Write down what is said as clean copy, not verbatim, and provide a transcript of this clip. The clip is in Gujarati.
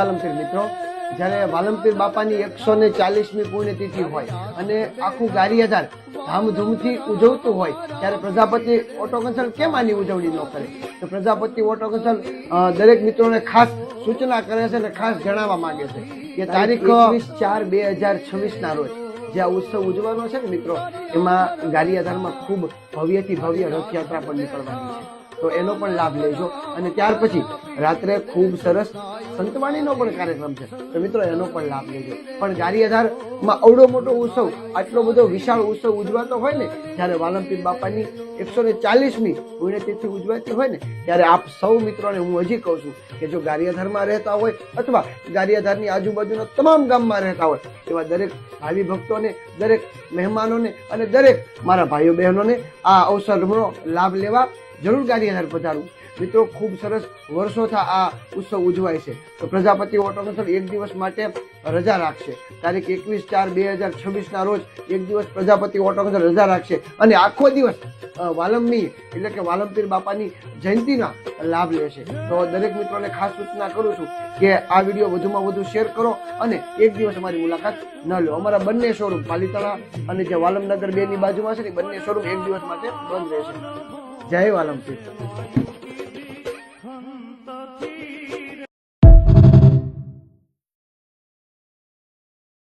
વાલમપીર મિત્રો, જ્યારે વાલમપીર બાપાની 140મી પુણ્યતિથિ હોય અને આખું ગારિયાધાર ધામધૂમથી ઉજવતું હોય ત્યારે પ્રજાપતિ ઓટો કન્સલ્ટ કેમ આની ઉજવણી ન કરે? તો પ્રજાપતિ ઓટો કન્સલ્ટ દરેક મિત્રોને ખાસ સૂચના કરે છે અને ખાસ જણાવવા માંગે છે કે તારીખ 21/4/2026 ના રોજ જે આ ઉત્સવ ઉજવવાનો છે ને મિત્રો, એમાં ગારિયાધારમાં ખૂબ ભવ્યથી ભવ્ય રથયાત્રા પણ નીકળવાની છે, તો એનો પણ લાભ લેજો. અને ત્યાર પછી રાત્રે ખૂબ સરસ સંતવાણીનો પણ કાર્યક્રમ છે, તો મિત્રો એનો પણ લાભ લેજો. પણ ગારિયાધારમાં અવડો મોટો ઉત્સવ, આટલો બધો વિશાળ ઉત્સવ ઉજવાતો હોય ને, જ્યારે વાલમપીર બાપાની 140મી પુણ્યતિથિ ઉજવાતી હોય ને, ત્યારે આપ સૌ મિત્રોને હું હજી કહું છું કે જો ગારિયાધારમાં રહેતા હોય અથવા ગારિયાધારની આજુબાજુના તમામ ગામમાં રહેતા હોય એવા દરેક ભાવિ ભક્તોને, દરેક મહેમાનોને અને દરેક મારા ભાઈઓ બહેનોને આ અવસરનો લાભ લેવા જરૂર ગારિયાધાર પધારવું. મિત્રો, ખૂબ સરસ વર્ષોથી આ ઉત્સવ ઉજવાય છે, તો પ્રજાપતિ ઓટો કન્સલ્ટ એક દિવસ માટે રજા રાખશે. તારીખ 21/4/2026 ના રોજ એક દિવસ પ્રજાપતિ ઓટો કન્સલ્ટ રજા રાખશે અને આખો દિવસ વાલમની એટલે કે વાલમપીર બાપાની જયંતિના લાભ લેશે. તો દરેક મિત્રોને ખાસ સૂચના કરું છું કે આ વિડીયો વધુમાં વધુ શેર કરો અને એક દિવસ અમારી મુલાકાત ન લો. અમારા બંને શોરૂમ પાલીતાણા અને જે વાલમનગર 2 ની બાજુમાં છે ને, બંને શોરૂમ એક દિવસ માટે બંધ રહેશે. જય વાલમપીર.